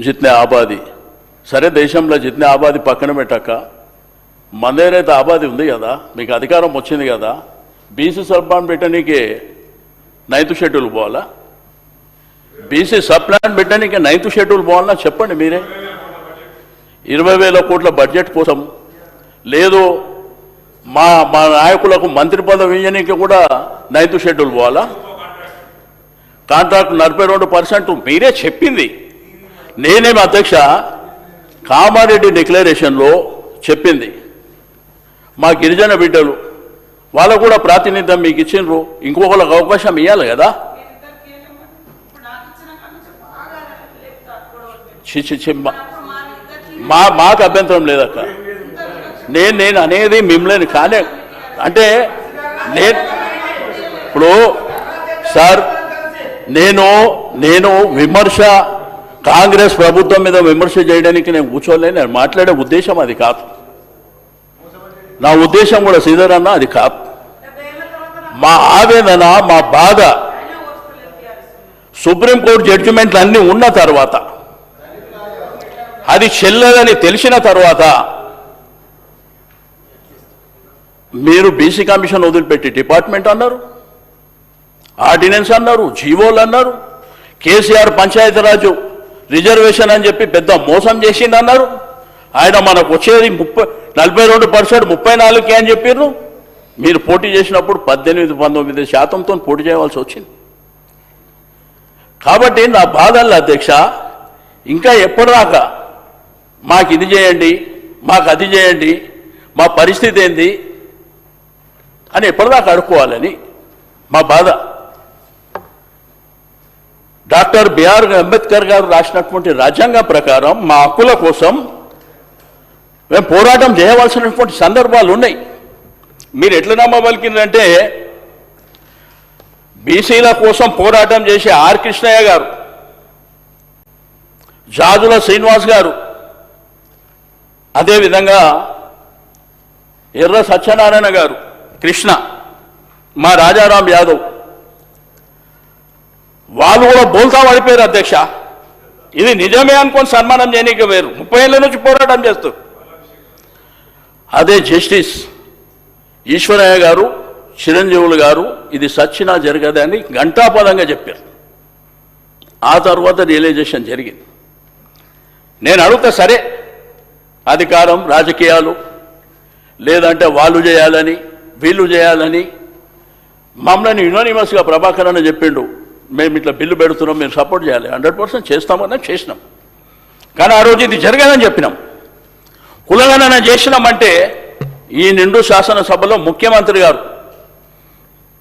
जितने आबादी సరే దేశంలో जितने ఆబాది పక్కన పెట్టాక మన దగ్గర అయితే ఆబాది ఉంది కదా, మీకు అధికారం వచ్చింది కదా, బీసీ సబ్ ప్లాన్ పెట్టడానికి 9th షెడ్యూల్ పోవాలా? బీసీ సబ్ ప్లాన్ పెట్టడానికి 9th షెడ్యూల్ పోవాలన్నా చెప్పండి మీరే. 20,000 కోట్ల బడ్జెట్ కోసం లేదు, మా మా నాయకులకు మంత్రి పదవి ఇవ్వడానికి కూడా 9th షెడ్యూల్ పోవాలా? కాంట్రాక్ట్ 42% మీరే చెప్పింది. నేనేమి అధ్యక్ష కామారెడ్డి డిక్లరేషన్లో చెప్పింది మా గిరిజన బిడ్డలు వాళ్ళకు కూడా ప్రాతినిధ్యం మీకు ఇచ్చిండ్రు, ఇంకొకరికి అవకాశం ఇవ్వాలి కదా. మాకు అభ్యంతరం లేదక్క. నేను అనేది మిమ్మల్ని కానీ అంటే ఇప్పుడు సార్ నేను విమర్శ కాంగ్రెస్ ప్రభుత్వం మీద విమర్శ చేయడానికి నేను కూర్చోలే. నేను మాట్లాడే ఉద్దేశం అది కాదు, నా ఉద్దేశం కూడా శ్రీధర్ అన్న అది కాదు. మా ఆవేదన మా బాధ సుప్రీంకోర్టు జడ్జిమెంట్లు అన్నీ ఉన్న తర్వాత అది చెల్లదని తెలిసిన తర్వాత మీరు బీసీ కమిషన్ వదిలిపెట్టి డిపార్ట్మెంట్ అన్నారు, ఆర్డినెన్స్ అన్నారు, జీవోలు అన్నారు, కేసీఆర్ పంచాయతీరాజు రిజర్వేషన్ అని చెప్పి పెద్ద మోసం చేసింది అన్నారు. ఆయన మనకు వచ్చేది 42% 34కి అని చెప్పారు. మీరు పోటీ చేసినప్పుడు 18-19%తో పోటీ చేయవలసి వచ్చింది. కాబట్టి నా బాధల్లో అధ్యక్ష ఇంకా ఎప్పటిదాకా మాకు ఇది చేయండి, మాకు అది చేయండి, మా పరిస్థితి ఏంది అని ఎప్పటిదాకా అడుక్కోవాలని మా బాధ. డాక్టర్ బిఆర్ అంబేద్కర్ గారు రాసినటువంటి రాజ్యాంగం ప్రకారం మా హక్కుల కోసం మేము పోరాటం చేయవలసినటువంటి సందర్భాలు ఉన్నాయి. మీరు ఎట్లా నమ్మవలికిందంటే బీసీల కోసం పోరాటం చేసే ఆర్ కృష్ణయ్య గారు, జాజుల శ్రీనివాస్ గారు, అదేవిధంగా ఎర్ర సత్యనారాయణ గారు, కృష్ణ, మా రాజారాం యాదవ్ వాళ్ళు కూడా బోల్తా పడిపోయారు అధ్యక్ష. ఇది నిజమే అనుకొని సన్మానం చేయనీకి వేరు 30 ఏళ్ళ నుంచి పోరాటం చేస్తూ. అదే జస్టిస్ ఈశ్వరయ్య గారు, చిరంజీవులు గారు ఇది సచ్చినా జరగదని ఘంటాపదంగా చెప్పారు. ఆ తర్వాత రియలైజేషన్ జరిగింది. నేను అడుగుతా, సరే అధికారం రాజకీయాలు లేదంటే వాళ్ళు చేయాలని వీళ్ళు చేయాలని మమ్మల్ని యునానిమస్గా ప్రభాకర్ అని చెప్పిండు, మేము ఇట్లా బిల్లు పెడుతున్నాం, మేము సపోర్ట్ చేయాలి, 100% చేస్తామన్నా చేసినాం. కానీ ఆ రోజు ఇది జరగదని చెప్పినాం. కులగణన చేసినామంటే ఈ నిండు శాసనసభలో ముఖ్యమంత్రి గారు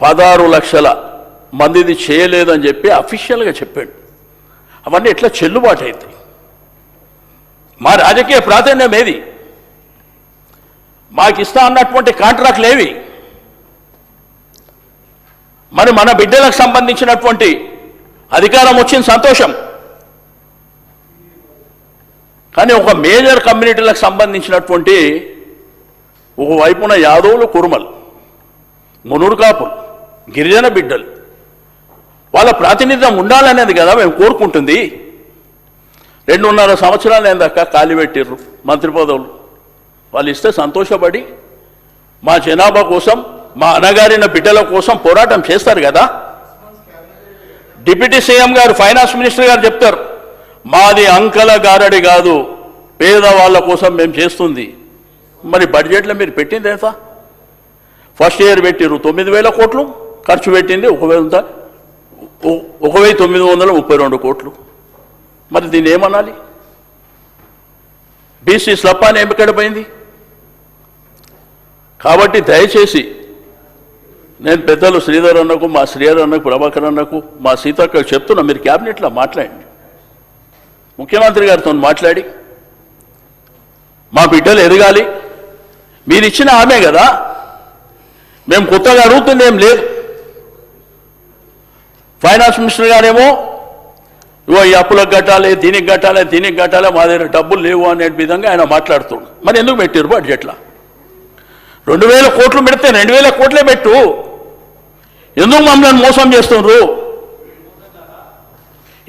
16 లక్షల మందిది చేయలేదని చెప్పి అఫీషియల్గా చెప్పాడు. అవన్నీ ఎట్లా చెల్లుబాటు అవుతాయి? మా రాజకీయ ప్రాధాన్యం ఏది? మాకు ఇస్తా అన్నటువంటి కాంట్రాక్ట్లు ఏవి? మరి మన బిడ్డలకు సంబంధించినటువంటి అధికారం వచ్చింది, సంతోషం. కానీ ఒక మేజర్ కమ్యూనిటీలకు సంబంధించినటువంటి ఒకవైపున యాదవులు, కురుమలు, మునూరు కాపులు, గిరిజన బిడ్డలు వాళ్ళ ప్రాతినిధ్యం ఉండాలనేది కదా మేము కోరుకుంటుంది. 2.5 సంవత్సరాలు ఏందాక ఖాళీ పెట్టిర్రు మంత్రి పదవులు. వాళ్ళు ఇస్తే సంతోషపడి మా జనాభా కోసం, మా అణగారిన బిడ్డల కోసం పోరాటం చేస్తారు కదా. డిప్యూటీ సీఎం గారు, ఫైనాన్స్ మినిస్టర్ గారు చెప్తారు, మాది అంకల గారడి కాదు, పేదవాళ్ళ కోసం మేము చేస్తుంది. మరి బడ్జెట్లో మీరు పెట్టింది ఎంత? ఫస్ట్ ఇయర్ పెట్టిర్రు 9,000 కోట్లు, ఖర్చు పెట్టింది 1,932 కోట్లు. మరి దీన్ని ఏమనాలి? బీసీ స్లప్ అని ఎక్కడ పోయింది? కాబట్టి దయచేసి నేను పెద్దలు శ్రీధర్ అన్నకు, మా శ్రీధర్ అన్నకు, ప్రభాకర్ అన్నకు, మా సీతక్క చెప్తున్నా, మీరు క్యాబినెట్లో మాట్లాడండి, ముఖ్యమంత్రి గారితో మాట్లాడి మా బిడ్డలు ఎదగాలి. మీరు ఇచ్చిన ఆమె కదా, మేము కొత్తగా అడుగుతుంది ఏం లేదు. ఫైనాన్స్ మినిస్టర్ గారేమో ఇవో ఈ అప్పులకు కట్టాలి, దీనికి కట్టాలి, దీనికి కట్టాలి, మా దగ్గర డబ్బులు లేవు అనే విధంగా ఆయన మాట్లాడుతున్నాడు. మరి ఎందుకు పెట్టారు బడ్జెట్లో? 2,000 కోట్లు పెడితే 2,000 కోట్లే పెట్టు. ఎందుకు మమ్మల్ని మోసం చేస్తున్నారు?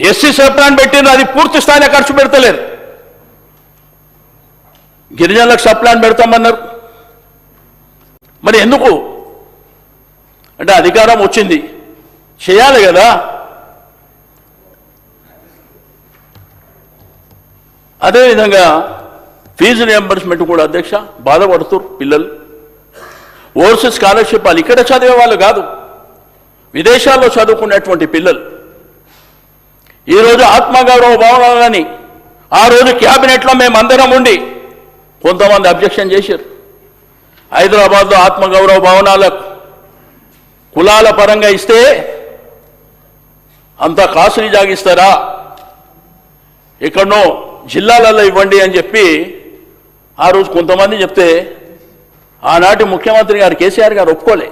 ఎస్సీ సబ్ ప్లాన్ పెట్టిండ్రు, అది పూర్తి స్థాయిలో ఖర్చు పెడతలేరు. గిరిజనులకు సబ్ ప్లాన్ పెడతామన్నారు. మరి ఎందుకు అంటే అధికారం వచ్చింది, చేయాలి కదా. అదేవిధంగా ఫీజు రియంబర్స్మెంట్ కూడా అధ్యక్ష బాధపడుతున్నారు పిల్లలు. ఓవర్సీస్ స్కాలర్షిప్ వాళ్ళు ఇక్కడ చదివే వాళ్ళు కాదు, విదేశాల్లో చదువుకునేటువంటి పిల్లలు. ఈరోజు ఆత్మగౌరవ భవనాలని ఆ రోజు క్యాబినెట్లో మేమందరం ఉండి కొంతమంది అబ్జెక్షన్ చేశారు. హైదరాబాద్లో ఆత్మగౌరవ భవనాలకు కులాల పరంగా ఇస్తే అంత కాసుని జాగిస్తారా, ఎక్కడనో జిల్లాలలో ఇవ్వండి అని చెప్పి ఆ రోజు కొంతమంది చెప్తే ఆనాటి ముఖ్యమంత్రి గారు కేసీఆర్ గారు ఒప్పుకోలే.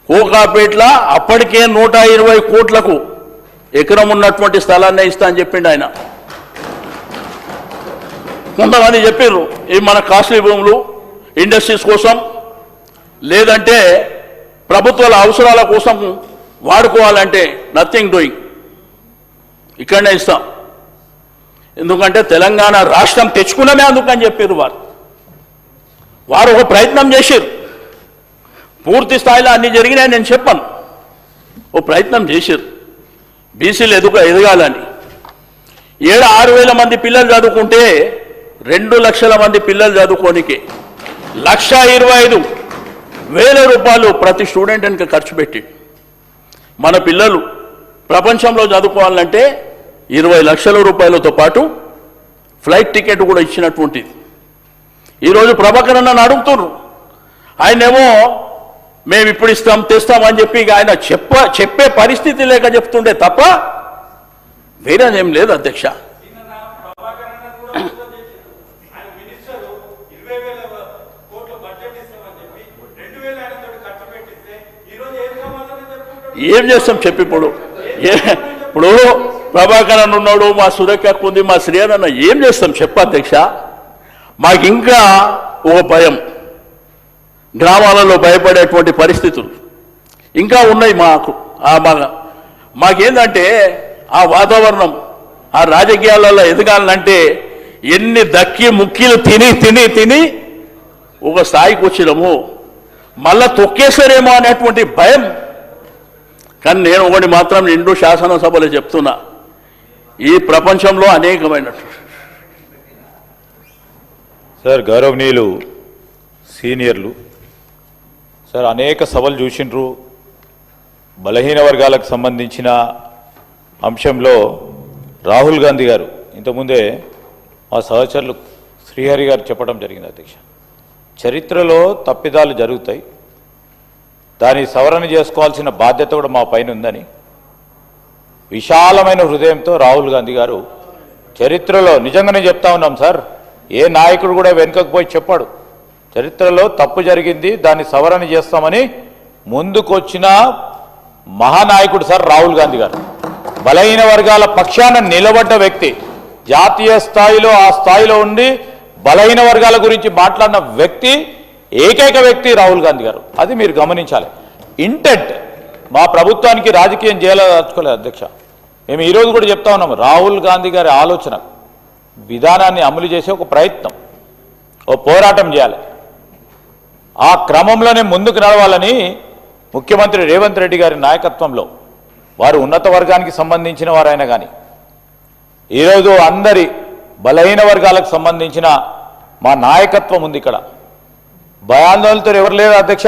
కోకాపేట్ల అప్పటికే 120 కోట్లకు ఎకరం ఉన్నటువంటి స్థలాన్ని ఇస్తా అని చెప్పిండు ఆయన. కొంతమంది చెప్పారు ఇవి మన కాస్ట్లీ భూములు ఇండస్ట్రీస్ కోసం లేదంటే ప్రభుత్వాల అవసరాల కోసం వాడుకోవాలంటే నథింగ్ డూయింగ్, ఇక్కడనే ఇస్తాం. ఎందుకంటే తెలంగాణ రాష్ట్రం తెచ్చుకున్నామే అందుకని చెప్పారు వారు ఒక ప్రయత్నం చేశారు. పూర్తి స్థాయిలో అన్ని జరిగినాయి నేను చెప్పాను, ఓ ప్రయత్నం చేశారు బీసీలు ఎదగాలని. 6,000 మంది పిల్లలు చదువుకుంటే 2 లక్షల మంది పిల్లలు చదువుకోనికి 1,25,000 రూపాయలు ప్రతి స్టూడెంట్ కనుక ఖర్చు పెట్టి మన పిల్లలు ప్రపంచంలో చదువుకోవాలంటే 20 లక్షల రూపాయలతో పాటు ఫ్లైట్ టికెట్ కూడా ఇచ్చినటువంటిది. ఈరోజు ప్రభాకర్ అన్నను అడుగుతున్నారు, ఆయనేమో మేము ఇప్పుడు ఇస్తాం తెస్తామని చెప్పి ఆయన చెప్పే పరిస్థితి లేక చెప్తుండే తప్ప వేరేదేం లేదు అధ్యక్ష. ఏం చేస్తాం చెప్పి ఇప్పుడు ప్రభాకర్ అన్న ఉన్నాడు, మా సురేఖ ఉంది, మా శ్రీయన్ అన్న, ఏం చేస్తాం చెప్పు అధ్యక్ష. మాకు ఇంకా ఓ భయం, గ్రామాలలో భయపడేటువంటి పరిస్థితులు ఇంకా ఉన్నాయి మాకేందంటే ఆ వాతావరణం ఆ రాజకీయాలలో ఎదగాలంటే ఎన్ని దక్కి ముక్కీలు తిని తిని తిని ఒక స్థాయికి వచ్చినాము, మళ్ళా తొక్కేసారేమో అనేటువంటి భయం. కానీ నేను ఒకటి మాత్రం నిండు శాసనసభలో చెప్తున్నా, ఈ ప్రపంచంలో అనేకమైనటువంటి సార్ గౌరవనీయులు సీనియర్లు సార్ అనేక సభలు చూసిండ్రు. బలహీన వర్గాలకు సంబంధించిన అంశంలో రాహుల్ గాంధీ గారు ఇంతకుముందే మా సహచరులు శ్రీహరి గారు చెప్పడం జరిగింది అధ్యక్ష. చరిత్రలో తప్పిదాలు జరుగుతాయి, దాన్ని సవరణ చేసుకోవాల్సిన బాధ్యత కూడా మా పైన ఉందని విశాలమైన హృదయంతో రాహుల్ గాంధీ గారు చరిత్రలో నిజంగానే చెప్తా ఉన్నాం సార్, ఏ నాయకుడు కూడా వెనుకకు పోయి చెప్పాడు, చరిత్రలో తప్పు జరిగింది దాన్ని సవరణ చేస్తామని ముందుకొచ్చిన మహానాయకుడు సార్ రాహుల్ గాంధీ గారు. బలహీన వర్గాల పక్షాన నిలబడ్డ వ్యక్తి, జాతీయ స్థాయిలో ఆ స్థాయిలో ఉండి బలహీన వర్గాల గురించి మాట్లాడిన వ్యక్తి, ఏకైక వ్యక్తి రాహుల్ గాంధీ గారు. అది మీరు గమనించాలి. ఇంటెంట్ మా ప్రభుత్వానికి రాజకీయం చేయాలదలుచుకోలేదు అధ్యక్ష. మేము ఈరోజు కూడా చెప్తా ఉన్నాము, రాహుల్ గాంధీ గారి ఆలోచన విధానాన్ని అమలు చేసే ఒక ప్రయత్నం, ఓ పోరాటం చేయాలి. ఆ క్రమంలోనే ముందుకు నడవాలని ముఖ్యమంత్రి రేవంత్ రెడ్డి గారి నాయకత్వంలో, వారు ఉన్నత వర్గానికి సంబంధించిన వారైనా కానీ ఈరోజు అందరి బలహీన వర్గాలకు సంబంధించిన మా నాయకత్వం ఉంది ఇక్కడ. భయాందోళనతో ఎవరు లేరు అధ్యక్ష.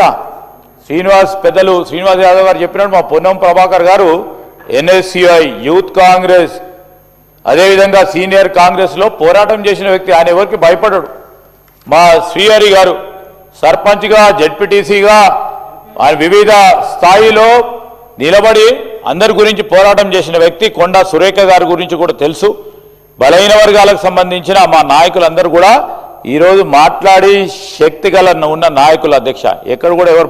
పెద్దలు శ్రీనివాస్ యాదవ్ గారు చెప్పినట్టు మా పొన్నం ప్రభాకర్ గారు ఎన్ఎస్యుఐ, యూత్ కాంగ్రెస్, అదేవిధంగా సీనియర్ కాంగ్రెస్లో పోరాటం చేసిన వ్యక్తి, ఆయన ఎవరికి భయపడడు. మా శ్రీహరి గారు సర్పంచ్గా, జెడ్పీటీసీగా ఆయన వివిధ స్థాయిలో నిలబడి అందరి గురించి పోరాటం చేసిన వ్యక్తి. కొండా సురేఖ గారి గురించి కూడా తెలుసు. బలహీన వర్గాలకు సంబంధించిన మా నాయకులందరూ కూడా ఈరోజు మాట్లాడి శక్తి గల ఉన్న నాయకులు అధ్యక్ష. ఎక్కడ కూడా ఎవరు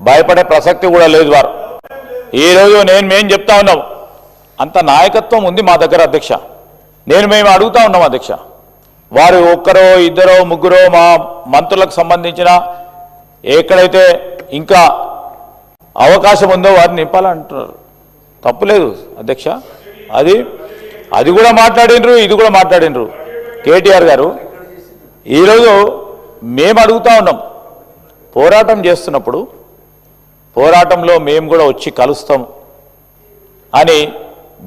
భయపడే ప్రసక్తి కూడా లేదు వారు. ఈరోజు మేము చెప్తా ఉన్నాం, అంత నాయకత్వం ఉంది మా దగ్గర అధ్యక్ష. మేము అడుగుతా ఉన్నాం అధ్యక్ష, వారు ఒక్కరో ఇద్దరో ముగ్గురో మా మంత్రులకు సంబంధించిన ఎక్కడైతే ఇంకా అవకాశం ఉందో వారిని నింపాలంటున్నారు. తప్పులేదు అధ్యక్ష. అది కూడా మాట్లాడినరు, ఇది కూడా మాట్లాడినరు. కేటీఆర్ గారు ఈరోజు మేము అడుగుతా ఉన్నాం, పోరాటం చేస్తున్నప్పుడు పోరాటంలో మేము కూడా వచ్చి కలుస్తాం అని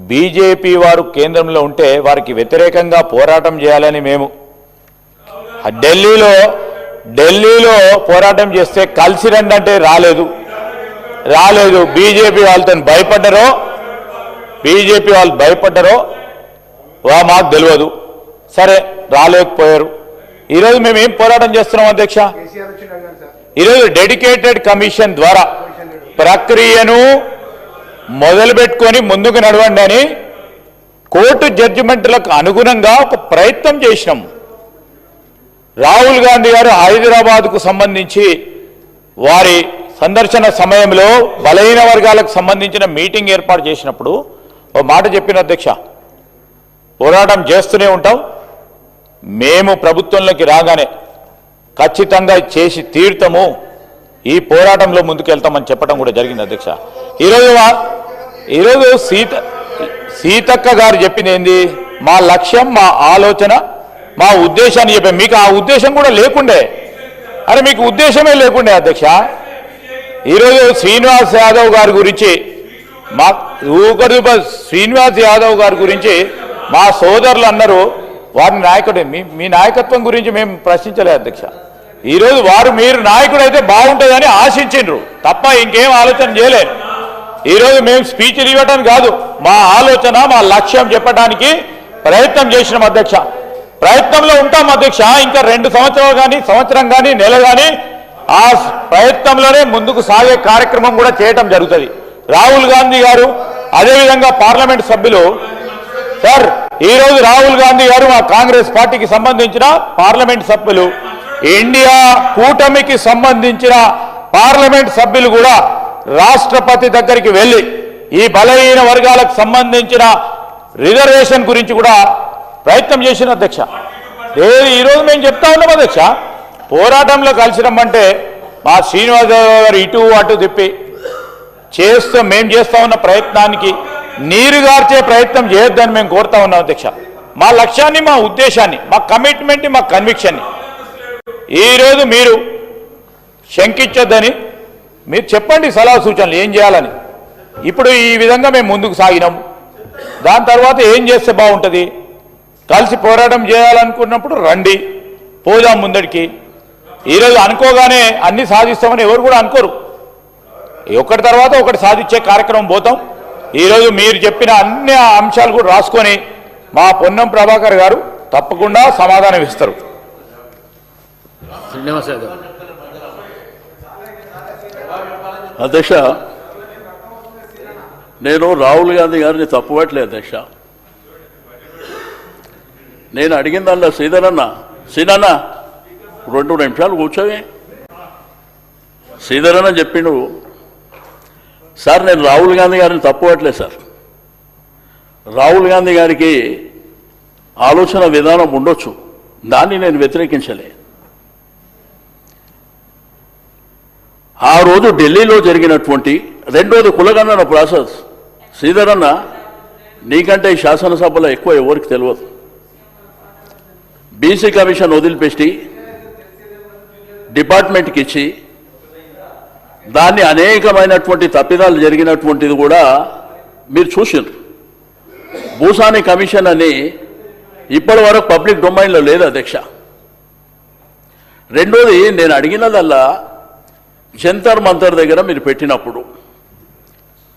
బీజేపీ వారు కేంద్రంలో ఉంటే వారికి వ్యతిరేకంగా పోరాటం చేయాలని మేము ఢిల్లీలో పోరాటం చేస్తే కలిసి రండి అంటే రాలేదు. బీజేపీ వాళ్ళతో భయపడ్డారో మాకు తెలియదు. సరే రాలేకపోయారు. ఈరోజు మేము ఏం పోరాటం చేస్తున్నాం అధ్యక్ష? ఈరోజు డెడికేటెడ్ కమిషన్ ద్వారా ప్రక్రియను మొదలుపెట్టుకొని ముందుకు నడవండి అని కోర్టు జడ్జిమెంట్లకు అనుగుణంగా ఒక ప్రయత్నం చేసినాం. రాహుల్ గాంధీ గారు హైదరాబాద్కు సంబంధించి వారి సందర్శన సమయంలో బలహీన వర్గాలకు సంబంధించిన మీటింగ్ ఏర్పాటు చేసినప్పుడు ఓ మాట చెప్పిన అధ్యక్ష, పోరాటం చేస్తూనే ఉంటాం, మేము ప్రభుత్వంలోకి రాగానే ఖచ్చితంగా చేసి తీరుతాము, ఈ పోరాటంలో ముందుకెళ్తామని చెప్పడం కూడా జరిగింది అధ్యక్ష. ఈరోజు సీతక్క గారు చెప్పింది ఏంది? మా లక్ష్యం, మా ఆలోచన, మా ఉద్దేశాన్ని చెప్పాం. మీకు ఆ ఉద్దేశం కూడా లేకుండే, మీకు ఉద్దేశమే లేకుండే అధ్యక్ష. ఈరోజు శ్రీనివాస్ యాదవ్ గారి గురించి శ్రీనివాస్ యాదవ్ గారి గురించి మా సోదరులు అన్నారు, వారి నాయకుడే. మీ నాయకత్వం గురించి మేము ప్రశ్నించలేదు అధ్యక్ష. ఈరోజు మీరు నాయకుడు అయితే బాగుంటుందని ఆశించిండ్రు తప్ప ఇంకేం ఆలోచన చేయలేదు. ఈరోజు మేము స్పీచ్లు ఇవ్వటం కాదు, మా ఆలోచన, మా లక్ష్యం చెప్పడానికి ప్రయత్నం చేసినాం అధ్యక్ష. ప్రయత్నంలో ఉంటాం అధ్యక్ష. ఇంకా 2 సంవత్సరాలు కానీ, సంవత్సరం కానీ, నెల కానీ ఆ ప్రయత్నంలోనే ముందుకు సాగే కార్యక్రమం కూడా చేయటం జరుగుతుంది. రాహుల్ గాంధీ గారు అదేవిధంగా పార్లమెంట్ సభ్యులు సార్, ఈరోజు రాహుల్ గాంధీ గారు మా కాంగ్రెస్ పార్టీకి సంబంధించిన పార్లమెంట్ సభ్యులు, ఇండియా కూటమికి సంబంధించిన పార్లమెంట్ సభ్యులు కూడా రాష్ట్రపతి దగ్గరికి వెళ్ళి ఈ బలహీన వర్గాలకు సంబంధించిన రిజర్వేషన్ గురించి కూడా ప్రయత్నం చేసిన అధ్యక్ష. ఈరోజు మేము చెప్తా ఉన్నాం అధ్యక్ష, పోరాటంలో కలిసి రమ్మంటే మా శ్రీనివాసరావు గారు ఇటు అటు తిప్పి మేము చేస్తా ఉన్న ప్రయత్నానికి నీరుగార్చే ప్రయత్నం చేయొద్దని మేము కోరుతా ఉన్నాం అధ్యక్ష. మా లక్ష్యాన్ని, మా ఉద్దేశాన్ని, మా కమిట్మెంట్ని, మా కన్విక్షన్ని ఈరోజు మీరు శంకించొద్దని మీరు చెప్పండి సలహా సూచనలు ఏం చేయాలని. ఇప్పుడు ఈ విధంగా మేము ముందుకు సాగినాం. దాని తర్వాత ఏం చేస్తే బాగుంటుంది? కలిసి పోరాటం చేయాలనుకున్నప్పుడు రండి, పోదాం ముందడికి. ఈరోజు అనుకోగానే అన్ని సాధిస్తామని ఎవరు కూడా అనుకోరు. ఒకటి తర్వాత ఒకటి సాధించే కార్యక్రమం పోతాం. ఈరోజు మీరు చెప్పిన అన్ని అంశాలు కూడా రాసుకొని మా పొన్నం ప్రభాకర్ గారు తప్పకుండా సమాధానం ఇస్తారు. అధ్యక్ష, నేను రాహుల్ గాంధీ గారిని తప్పుపట్టలేదు అధ్యక్ష. నేను అడిగిందల్లా సీనన్న 2 నిమిషాలు కూర్చోవి. శ్రీధరన్న చెప్పిండు సార్, నేను రాహుల్ గాంధీ గారిని తప్పుపట్టలేదు సార్. రాహుల్ గాంధీ గారికి ఆలోచన విధానం ఉండొచ్చు, దాన్ని నేను వ్యతిరేకించలే. ఆ రోజు ఢిల్లీలో జరిగినటువంటి రెండోది కులగణన ప్రాసెస్, శ్రీధరన్న నీకంటే ఈ శాసనసభలో ఎక్కువ ఎవరికి తెలియదు. బీసీ కమిషన్ వదిలిపెట్టి డిపార్ట్మెంట్కి ఇచ్చి దాన్ని అనేకమైనటువంటి తప్పిదాలు జరిగినటువంటిది కూడా మీరు చూసారు. భూసాని కమిషన్ అని ఇప్పటి వరకు పబ్లిక్ డొమైన్లో లేదు అధ్యక్ష. రెండోది నేను అడిగినదల్లా జంతర్ మంతర్ దగ్గర మీరు పెట్టినప్పుడు,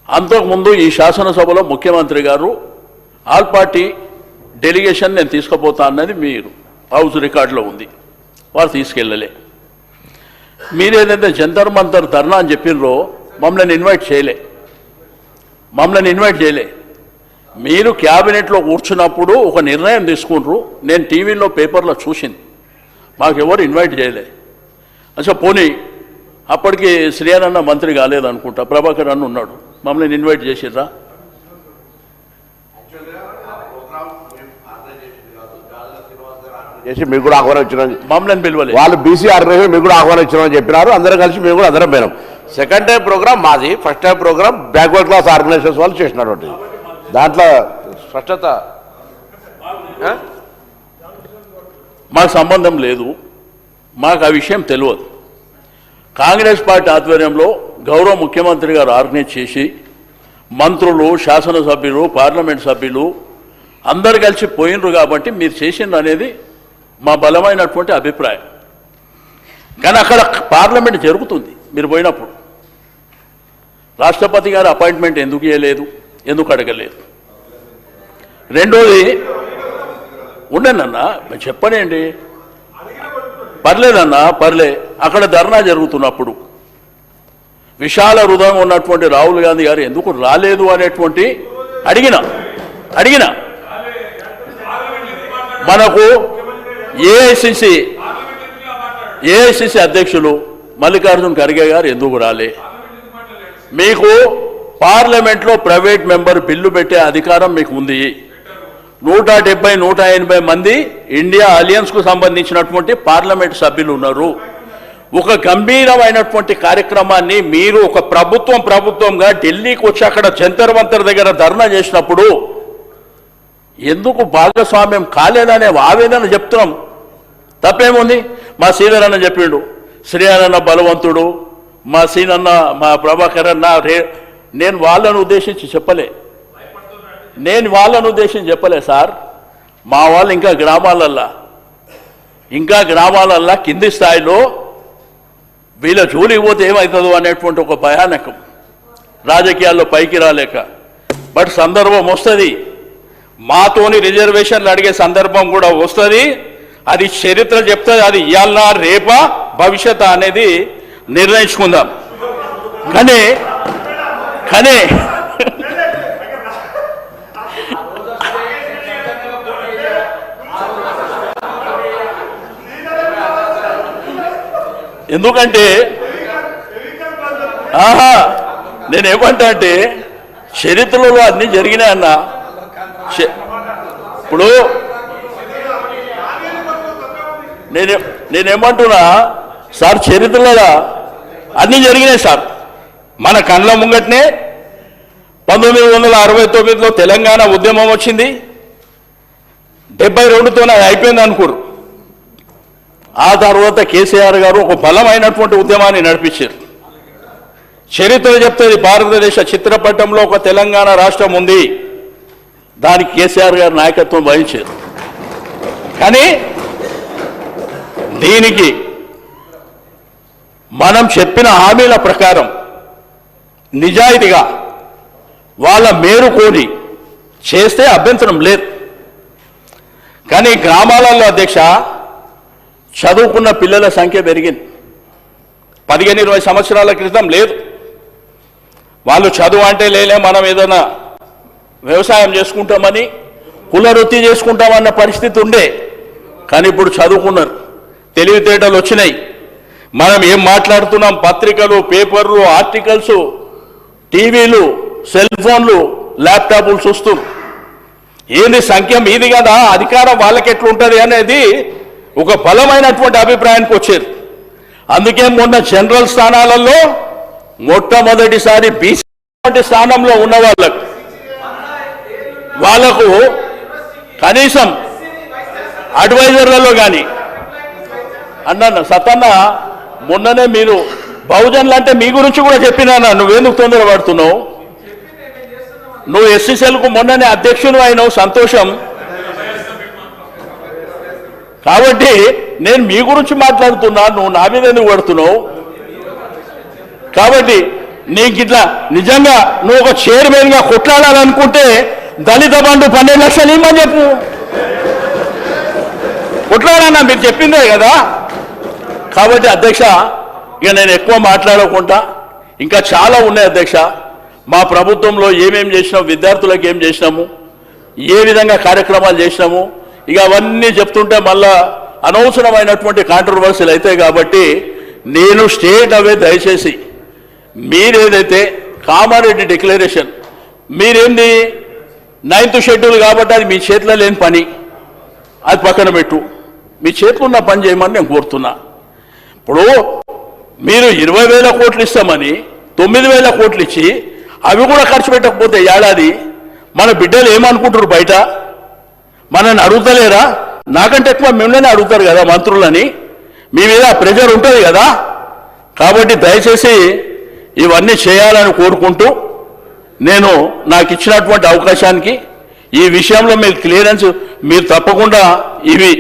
అంతకుముందు ఈ శాసనసభలో ముఖ్యమంత్రి గారు ఆల్ పార్టీ డెలిగేషన్ నేను తీసుకుపోతా అన్నది మీరు హౌస్ రికార్డులో ఉంది, వారు తీసుకెళ్ళలే. మీరేదైతే జంతర్ మంతర్ ధర్నా అని చెప్పినరో మమ్మల్ని ఇన్వైట్ చేయలే. మీరు క్యాబినెట్లో కూర్చున్నప్పుడు ఒక నిర్ణయం తీసుకుంటారు, నేను టీవీలో పేపర్లో చూసింది, మాకెవరు ఇన్వైట్ చేయలే. అచ్చా పోనీ అప్పటికి శ్రీయానన్న మంత్రి కాలేదనుకుంటా, ప్రభాకర్ అన్న ఉన్నాడు, మమ్మల్ని ఇన్వైట్ చేసిర్రా? చేసి మీకు కూడా ఆహ్వానం ఇచ్చినాం, మమ్మల్ని పిలవలేదు. వాళ్ళు బీసీ ఆర్గనైజేషన్ మీకు కూడా ఆహ్వానం ఇచ్చినామని చెప్పినారు. అందరం కలిసి మేము కూడా అందరం పోయినాం. సెకండ్ టైం ప్రోగ్రామ్ మాది, first time program backward class organizations వాళ్ళు చేసినటువంటి దాంట్లో స్పష్టత మాకు సంబంధం లేదు, మాకు ఆ విషయం తెలియదు. కాంగ్రెస్ పార్టీ ఆధ్వర్యంలో గౌరవ ముఖ్యమంత్రి గారు ఆర్గనైజ్ చేసి మంత్రులు, శాసనసభ్యులు, పార్లమెంట్ సభ్యులు అందరు కలిసి పోయినరు కాబట్టి మీరు చేసిండ్రు అనేది మా బలమైనటువంటి అభిప్రాయం. కానీ అక్కడ పార్లమెంట్ జరుగుతుంది, మీరు పోయినప్పుడు రాష్ట్రపతి గారు అపాయింట్మెంట్ ఎందుకు ఇవ్వలేదు, ఎందుకు అడగలేదు? రెండోది ఉండనన్నా చెప్పనేండి, పర్లేదన్నా పర్లే. అక్కడ ధర్నా జరుగుతున్నప్పుడు విశాల హృదయం ఉన్నటువంటి రాహుల్ గాంధీ గారు ఎందుకు రాలేదు అనేటువంటి అడిగిన మనకు ఏఐసిసి అధ్యక్షులు మల్లికార్జున్ ఖర్గే గారు ఎందుకు రాలే? మీకు పార్లమెంట్లో ప్రైవేట్ మెంబర్ బిల్లు పెట్టే అధికారం మీకు ఉంది. 170-180 మంది ఇండియా అలయన్స్కు సంబంధించినటువంటి పార్లమెంట్ సభ్యులు ఉన్నారు. ఒక గంభీరమైనటువంటి కార్యక్రమాన్ని మీరు ఒక ప్రభుత్వంగా ఢిల్లీకి వచ్చి అక్కడ జంతర్ మంతర్ దగ్గర ధర్నా చేసినప్పుడు ఎందుకు భాగస్వామ్యం కాలేదనే ఆవేదన చెప్తున్నాం. తప్పేముంది? మా సీనియర్ అన్న చెప్పిండు, శ్రీహరన్న బలవంతుడు, మా సీనన్న, మా ప్రభాకర్ అన్న. నేను వాళ్ళను ఉద్దేశించి చెప్పలే సార్. మా వాళ్ళు ఇంకా గ్రామాలల్లా కింది స్థాయిలో వీళ్ళ జోలికి పోతే ఏమవుతుందో అనేటువంటి ఒక భయానకం, రాజకీయాల్లో పైకి రాలేక. బట్ సందర్భం వస్తుంది, మాతోని రిజర్వేషన్లు అడిగే సందర్భం కూడా వస్తుంది. అది చరిత్ర చెప్తుంది, అది ఇవాళ రేపా భవిష్యత్ అనేది నిర్ణయించుకుందాం. కానీ ఎందుకంటే నేనేమంటా అంటే చరిత్రలో అన్నీ జరిగినాయన్న. ఇప్పుడు నేనేమంటున్నా సార్, చరిత్రలో అన్నీ జరిగినాయి సార్. మన కళ్ళ ముంగట్నే 1969లో తెలంగాణ ఉద్యమం వచ్చింది, 72తోనే అయిపోయింది అనుకోరు. ఆ తర్వాత కేసీఆర్ గారు ఒక బలమైనటువంటి ఉద్యమాన్ని నడిపించారు. చరిత్ర చెప్తుంది, భారతదేశ చిత్రపటంలో ఒక తెలంగాణ రాష్ట్రం ఉంది, దానికి కేసీఆర్ గారు నాయకత్వం వహించారు. కానీ దీనికి మనం చెప్పిన హామీల ప్రకారం నిజాయితీగా వాళ్ళ మేరుకోని చేస్తే అభ్యంతరం లేదు. కానీ గ్రామాలలో అధ్యక్ష చదువుకున్న పిల్లల సంఖ్య పెరిగింది. 15-20 సంవత్సరాల క్రితం లేదు. వాళ్ళు చదువు అంటే లేలే, మనం ఏదైనా వ్యవసాయం చేసుకుంటామని, కులవృత్తి చేసుకుంటామన్న పరిస్థితి ఉండే. కానీ ఇప్పుడు చదువుకున్నారు, తెలివితేటలు వచ్చినాయి. మనం ఏం మాట్లాడుతున్నాం, పత్రికలు, పేపర్లు, ఆర్టికల్స్, టీవీలు, సెల్ ఫోన్లు, ల్యాప్టాప్లు చూస్తూ ఏంది సంఖ్య మీది కదా, అధికారం వాళ్ళకి ఎట్లుంటుంది అనేది ఒక బలమైనటువంటి అభిప్రాయానికి వచ్చారు. అందుకే మొన్న జనరల్ స్థానాలలో మొట్టమొదటిసారి బీసీ స్థానంలో ఉన్న వాళ్లకు కనీసం అడ్వైజర్లలో కానీ అన్న సతన్న మొన్ననే మీరు బహుజనులు అంటే మీ గురించి కూడా చెప్పినా, నువ్వెందుకు తొందరపడుతున్నావు? నువ్వు ఎస్సీసీలకు మొన్ననే అధ్యక్షులు అయినావు, సంతోషం. కాబట్టి నేను మీ గురించి మాట్లాడుతున్నా, నువ్వు నా మీద ఎందుకు పడుతున్నావు? కాబట్టి నీకు ఇట్లా నిజంగా నువ్వు ఒక చైర్మన్గా కొట్లాడాలనుకుంటే దళిత బంధు 12 లక్షలు ఇమ్మని చెప్పు, కొట్లాడన్నా, మీరు చెప్పిందే కదా. కాబట్టి అధ్యక్ష, ఇక నేను ఎక్కువ మాట్లాడకుండా, ఇంకా చాలా ఉన్నాయి అధ్యక్ష. మా ప్రభుత్వంలో ఏమేం చేసినాము, విద్యార్థులకు ఏం చేసినాము, ఏ విధంగా కార్యక్రమాలు చేసినాము, ఇక అవన్నీ చెప్తుంటే మళ్ళా అనవసరమైనటువంటి కాంట్రవర్సీలు అవుతాయి. కాబట్టి నేను స్టేట్ అవే, దయచేసి మీరేదైతే కామారెడ్డి డిక్లరేషన్, మీరేంది 9th షెడ్యూల్ కాబట్టి అది మీ చేతిలో లేని పని, అది పక్కన పెట్టు, మీ చేతిలో ఉన్న పని చేయమని నేను కోరుతున్నా. ఇప్పుడు మీరు 20,000 కోట్లు ఇస్తామని 9,000 కోట్లు ఇచ్చి అవి కూడా ఖర్చు పెట్టకపోతే ఏడాది మన బిడ్డలు ఏమనుకుంటారు బయట, మనల్ని అడుగుతలేరా? నాకంటే ఎక్కువ మిమ్మల్ని అడుగుతారు కదా మంత్రులని, మీ మీద ప్రెజర్ ఉంటుంది కదా. కాబట్టి దయచేసి ఇవన్నీ చేయాలని కోరుకుంటూ నేను నాకు ఇచ్చినటువంటి అవకాశానికి ఈ విషయంలో మీకు క్లియరెన్స్, మీరు తప్పకుండా ఇవి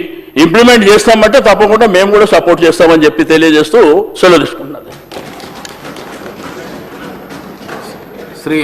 ఇంప్లిమెంట్ చేస్తామంటే తప్పకుండా మేము కూడా సపోర్ట్ చేస్తామని చెప్పి తెలియజేస్తూ సెలవు తీసుకుంటున్నాను. శ్రీ